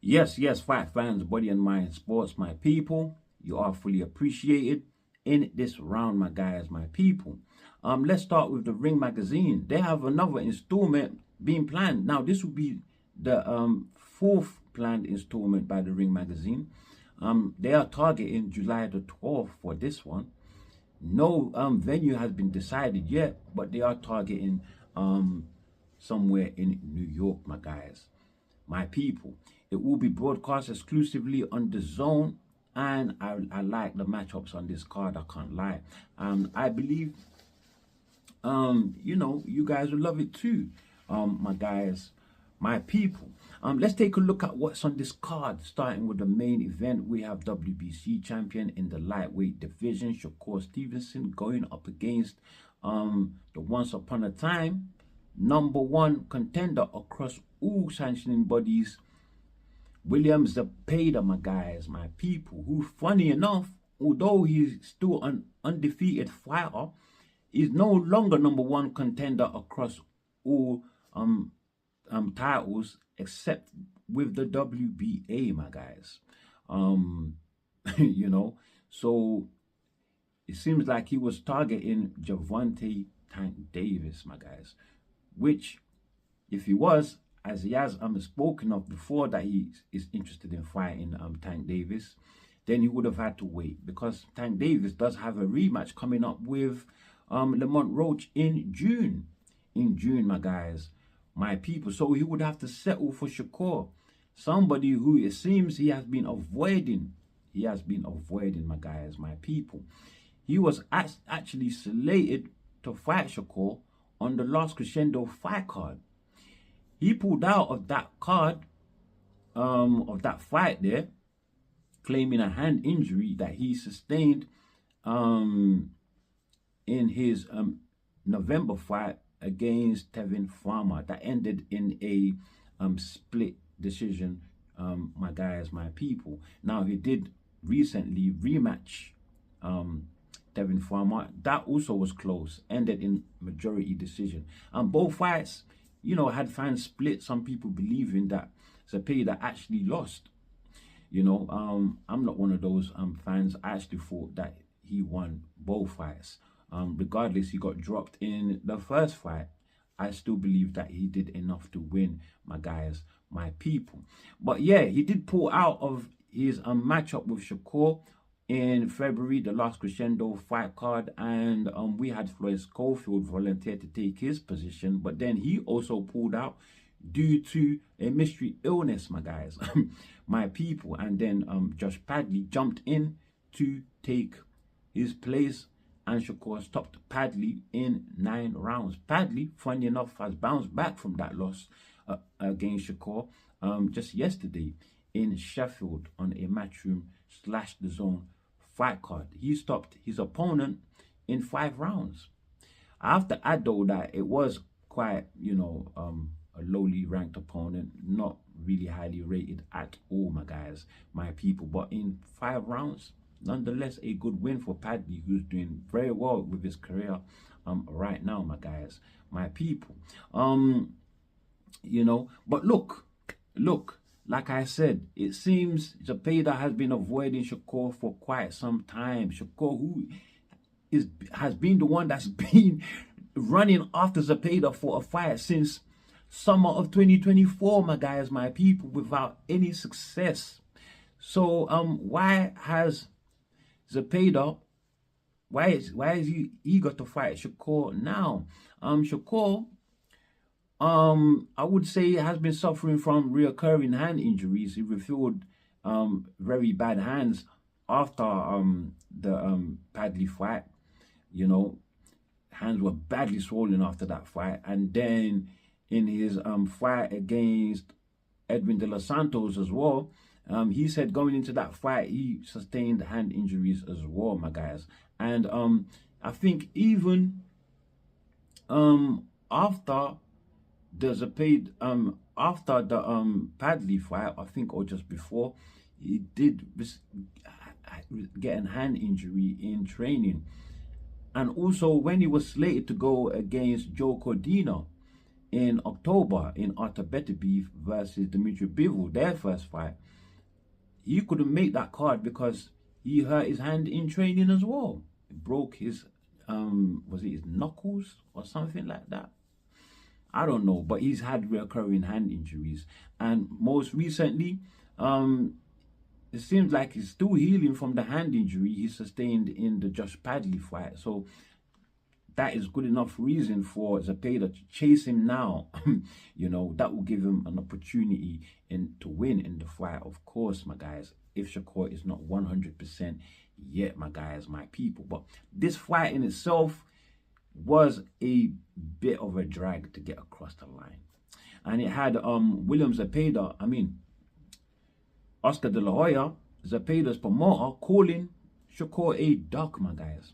Yes, fight fans, body and mind sports, my people. You are fully appreciated in this round, my guys, my people. Let's start with the Ring magazine. They have another installment being planned. Now, this will be the fourth planned installment by the Ring magazine. They are targeting July the 12th for this one. No venue has been decided yet, but they are targeting somewhere in New York, my guys, my people. It will be broadcast exclusively on the Zone, and I like the matchups on this card. I can't lie. I believe you guys will love it too, my guys, my people. Let's take a look at what's on this card. Starting with the main event, we have WBC champion in the lightweight division, Shakur Stevenson, going up against the once upon a time #1 contender across all sanctioning bodies, William Zepeda, my guys, my people, who, funny enough, although he's still an undefeated fighter, is no longer #1 contender across all titles except with the WBA, my guys. So it seems like he was targeting Gervonta Tank Davis, my guys, which, if he was, as he has spoken of before, that he is interested in fighting Tank Davis, then he would have had to wait, because Tank Davis does have a rematch coming up with Lamont Roach in June. My guys, my people. So he would have to settle for Shakur, somebody who it seems he has been avoiding. My guys, my people. He was actually slated to fight Shakur on the last Crescendo fight card. He pulled out of that card, of that fight there, claiming a hand injury that he sustained in his November fight against Tevin Farmer that ended in a split decision, my guys, my people. Now, he did recently rematch Tevin Farmer. That also was close, ended in majority decision. Both fights, had fans split. Some people believing that Zepeda actually lost. I'm not one of those fans. I actually thought that he won both fights. Regardless, he got dropped in the first fight. I still believe that he did enough to win, my guys, my people. But yeah, he did pull out of his matchup with Shakur in February, the last Crescendo fight card, and we had Floyd Schofield volunteer to take his position, but then he also pulled out due to a mystery illness, my guys, my people. And then Josh Padley jumped in to take his place, and Shakur stopped Padley in 9 rounds. Padley, funny enough, has bounced back from that loss against Shakur just yesterday in Sheffield on a Matchroom / The Zone fight card. He stopped his opponent in 5 rounds. I have to add though that it was quite, a lowly ranked opponent, not really highly rated at all, my guys, my people. But in 5 rounds, nonetheless, a good win for Padley, who's doing very well with his career right now, my guys, my people. But look, like I said, it seems Zepeda has been avoiding Shakur for quite some time. Shakur, who has been the one that's been running after Zepeda for a fight since summer of 2024, my guys, my people, without any success. So why has Zepeda, why is he eager to fight Shakur now? Shakur, I would say, has been suffering from reoccurring hand injuries. He revealed very bad hands after the Padley fight. Hands were badly swollen after that fight. And then in his fight against Edwin De Los Santos as well, he said going into that fight, he sustained hand injuries as well, my guys. And I think even after the Padley fight, I think, or just before, he did get a hand injury in training. And also when he was slated to go against Joe Cordina in October in Arthur Beterbiev versus Dimitri Bivol, their first fight, he couldn't make that card because he hurt his hand in training as well. He broke his was it his knuckles or something like that? I don't know, but he's had recurring hand injuries, and most recently, it seems like he's still healing from the hand injury he sustained in the Josh Padley fight. So that is good enough reason for Zepeda to chase him now. You know, that will give him an opportunity to win in the fight, of course, my guys, if Shakur is not 100% yet, my guys, my people. But this fight in itself was a bit of a drag to get across the line. And it had William Zepeda, Oscar De La Hoya, Zepeda's promoter, calling Shakur a duck, my guys.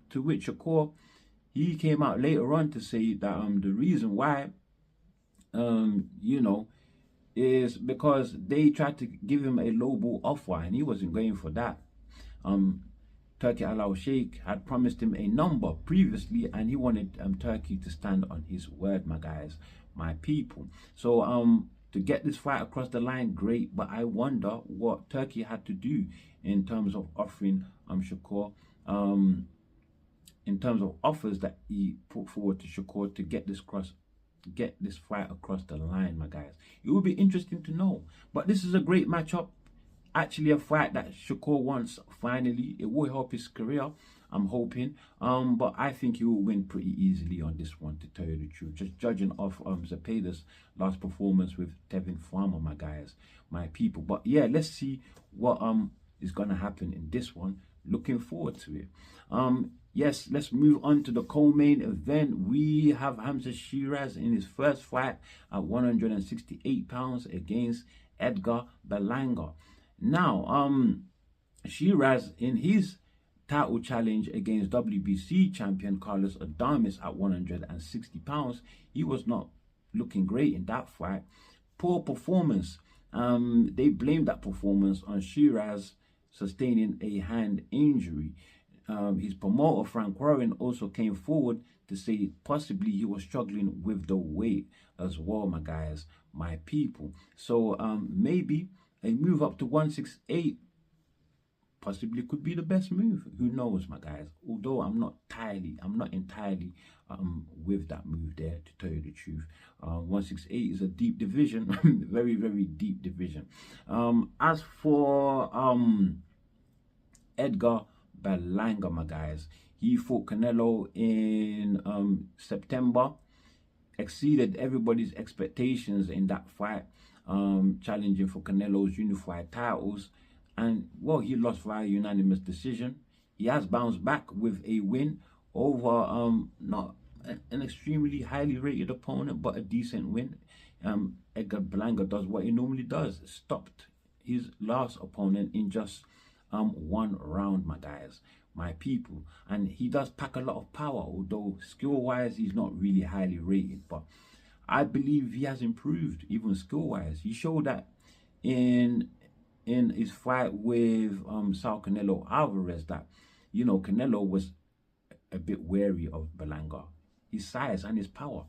To which Shakur, he came out later on to say that the reason why, you know, is because they tried to give him a lowball offer and he wasn't going for that. Turki Al Sheikh had promised him a number previously, and he wanted Turki to stand on his word, my guys, my people. So to get this fight across the line, great, but I wonder what Turki had to do in terms of offering Shakur, in terms of offers that he put forward to Shakur to get this fight across the line, my guys. It will be interesting to know. But this is a great matchup. Actually a fight that Shakur wants finally. It will help his career, I'm hoping. But I think he will win pretty easily on this one, to tell you the truth. Just judging off Zepeda's last performance with Tevin Farmer, my guys, my people. But yeah, let's see what is gonna happen in this one. Looking forward to it. Yes, let's move on to the co-main event. We have Hamza Sheeraz in his first fight at 168 pounds against Edgar Berlanga. Now, Sheeraz in his title challenge against WBC champion Carlos Adames at 160 pounds, he was not looking great in that fight. Poor performance. They blamed that performance on Sheeraz sustaining a hand injury. His promoter Frank Warren also came forward to say possibly he was struggling with the weight as well, my guys, my people. So maybe a move up to 168 possibly could be the best move. Who knows, my guys? Although I'm not entirely with that move there, to tell you the truth. 168 is a deep division, very, very deep division. As for Edgar Berlanga, my guys, he fought Canelo in September, exceeded everybody's expectations in that fight, challenging for Canelo's unified titles, and well, he lost via unanimous decision. He has bounced back with a win over not an extremely highly rated opponent, but a decent win. Edgar Berlanga does what he normally does, stopped his last opponent in just one round, my guys, my people. And he does pack a lot of power, although skill wise he's not really highly rated, but I believe he has improved even skill wise. He showed that in his fight with Saul Canelo Alvarez, that, you know, Canelo was a bit wary of Berlanga, his size and his power.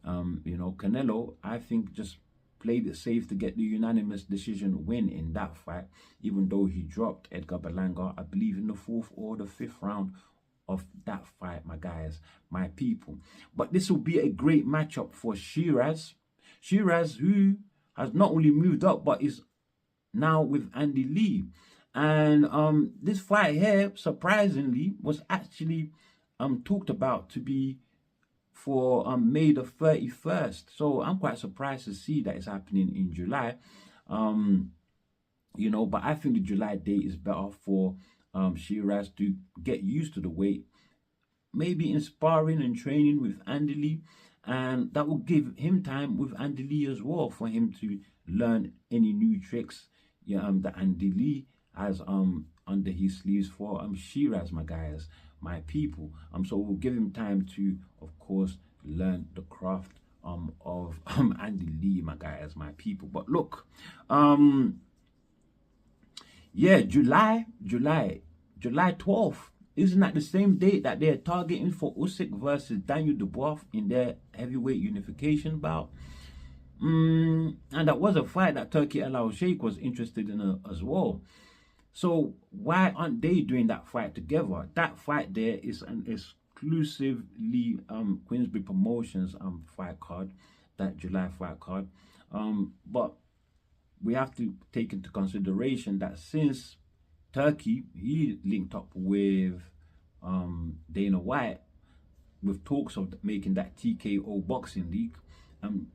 You know, Canelo, I think, just played it safe to get the unanimous decision win in that fight, even though he dropped Edgar Berlanga, I believe, in the 4th or the 5th round of that fight, my guys, my people. But this will be a great matchup for Sheeraz. Sheeraz, who has not only moved up, but is now with Andy Lee. And this fight here, surprisingly, was actually talked about to be for May the 31st. So I'm quite surprised to see that it's happening in July. You know, but I think the July date is better for Sheeraz to get used to the weight, maybe in sparring and training with Andy Lee, and that will give him time with Andy Lee as well for him to learn any new tricks that Andy Lee has under his sleeves for Sheeraz, my guys, my people. So we'll give him time to, of course, learn the craft of Andy Lee, my guys, my people. But look, yeah, July 12th isn't that the same date that they're targeting for Usyk versus Daniel Dubois in their heavyweight unification bout? And that was a fight that Turkey Al Sheikh was interested in as well. So why aren't they doing that fight together? That fight there is an exclusively Queensberry Promotions fight card, that July fight card. But we have to take into consideration that since Turkey, he linked up with Dana White with talks of making that TKO boxing league.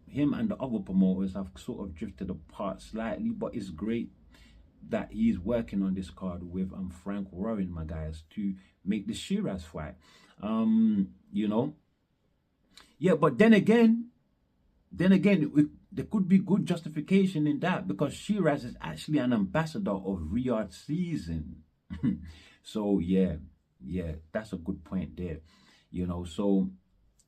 Him and the other promoters have sort of drifted apart slightly, but it's great that he's working on this card with Frank Warren, my guys, to make the Sheeraz fight. You know, yeah, but then again, there could be good justification in that, because Sheeraz is actually an ambassador of Riyadh season. So yeah, that's a good point there. You know, so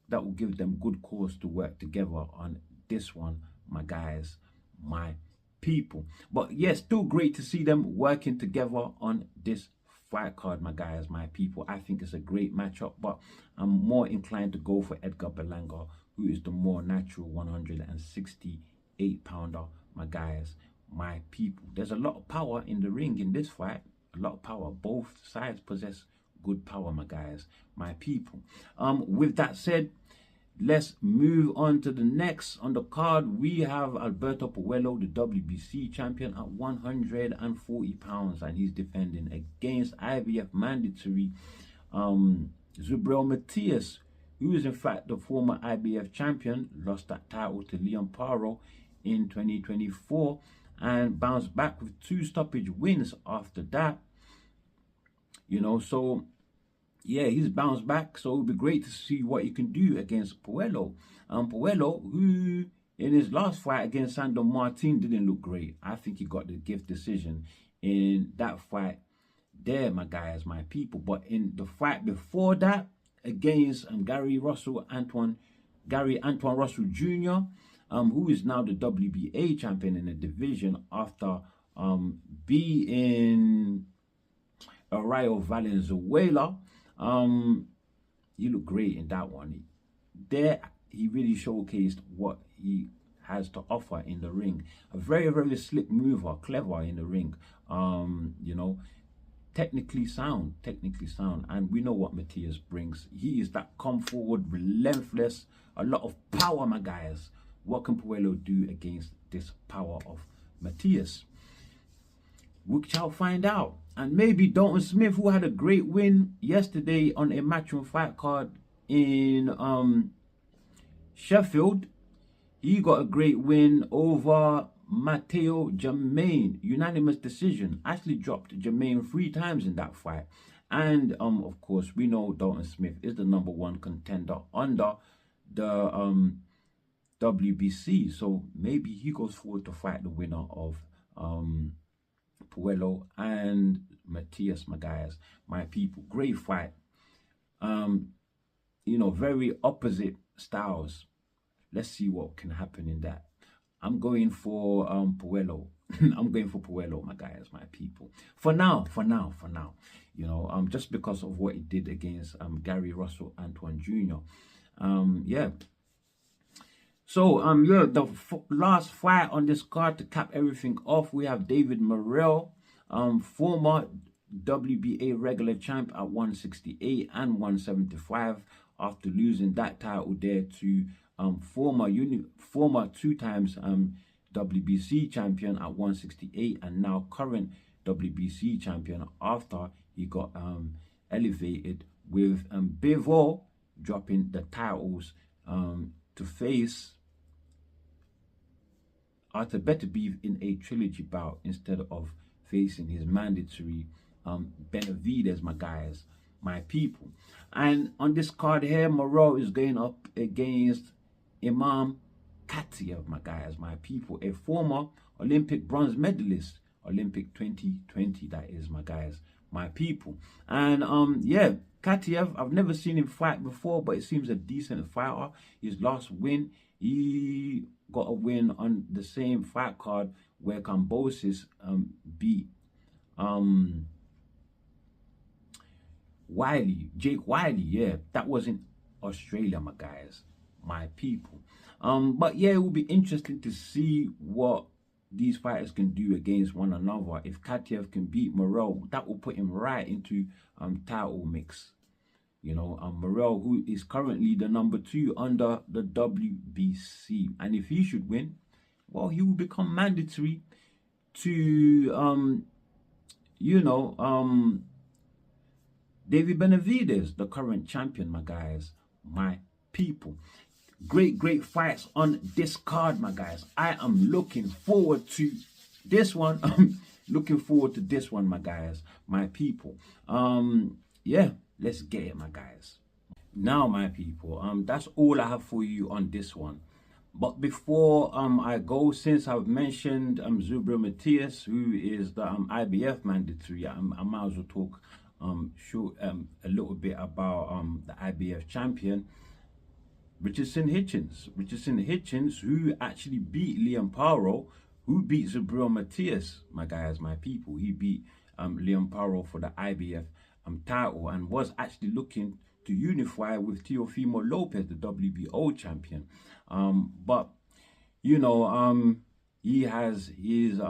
that will give them good cause to work together on this one, my guys, my people. But yeah, still great to see them working together on this fight card, my guys, my people. I think it's a great matchup, but I'm more inclined to go for Edgar Berlanga, who is the more natural 168 pounder, my guys, my people. There's a lot of power in the ring in this fight, a lot of power. Both sides possess good power, my guys, my people. With that said, let's move on to the next on the card. We have Alberto Puelo, the WBC champion, at 140 pounds, and he's defending against IBF mandatory Matias, who is in fact the former IBF champion, lost that title to Leon Paro in 2024 and bounced back with 2 stoppage wins after that. You know, so yeah, he's bounced back, so it'll be great to see what he can do against Puelo. Puelo, who in his last fight against Sandor Martin didn't look great. I think he got the gift decision in that fight there, my guys, my people. But in the fight before that, against Gary Antoine Russell Jr., who is now the WBA champion in the division after being Rayo Valenzuela. He looked great in that one. There, he really showcased what he has to offer in the ring. A very, very slick mover, clever in the ring. You know, technically sound, and we know what Matias brings. He is that come forward, relentless, a lot of power, my guys. What can Puelo do against this power of Matias? We shall find out. And maybe Dalton Smith, who had a great win yesterday on a matchroom fight card in Sheffield, he got a great win over Mateo Germain, unanimous decision. Actually dropped Germain 3 times in that fight. And of course, we know Dalton Smith is the #1 contender under the WBC. So maybe he goes forward to fight the winner of Puelo and Matias, my guys, my people. Great fight. You know, very opposite styles. Let's see what can happen in that. I'm going for Puelo. I'm going for Puelo, my guys, my people. For now. You know, just because of what he did against Gary Russell Antoine Jr. Yeah. So yeah, the last fight on this card to cap everything off, we have David Morrell, former WBA regular champ at 168 and 175, after losing that title there to former 2 times WBC champion at 168 and now current WBC champion after he got elevated, with Bivol dropping the titles to face Arthur Beterbiev in a trilogy bout instead of facing his mandatory Benavidez, my guys, my people. And on this card here, Morrell is going up against Imam Katiev, my guys, my people, a former Olympic bronze medalist, Olympic 2020, that is, my guys, my people. And yeah, Katiev, I've never seen him fight before, but it seems a decent fighter. His last win, he got a win on the same fight card where Kambosis beat Jake Wiley, yeah, that was in Australia, my guys, my people. But yeah, it will be interesting to see what these fighters can do against one another. If Katiev can beat Morrell, that will put him right into title mix. You know, Morrell, who is currently the #2 under the WBC, and if he should win, well, he will become mandatory to you know, David Benavidez, the current champion, my guys, my people. Great fights on this card, my guys. I am looking forward to this one. I'm looking forward to this one, my guys, my people. Yeah, let's get it, my guys. Now, my people, that's all I have for you on this one. But before I go, since I've mentioned Matias, who is the IBF mandatory, I might as well talk a little bit about the IBF champion, Richardson Hitchens, who actually beat Liam Paro, who beat Matias, my guys, my people. He beat Liam Paro for the IBF title and was actually looking to unify with Teofimo Lopez, the WBO champion. But you know, he has his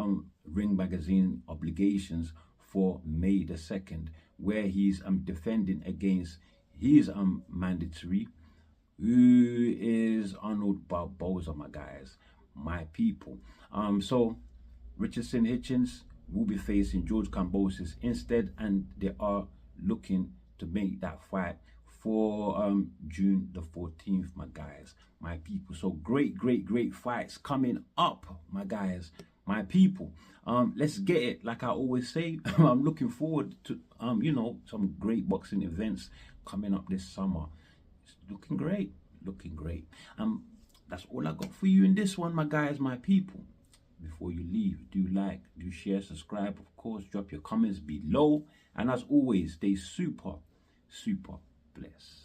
Ring Magazine obligations for May the 2nd, where he's defending against his mandatory, who is Arnold Barboza, my guys, my people. So Richardson Hitchens will be facing George Kambosos instead, and they are looking to make that fight for June the 14th, my guys, my people. So great fights coming up, my guys, my people. Let's get it. Like I always say, I'm looking forward to you know, some great boxing events coming up this summer. It's looking great. That's all I got for you in this one, my guys, my people. Before you leave, do like, do share, subscribe, of course, drop your comments below, and as always, stay super blessed.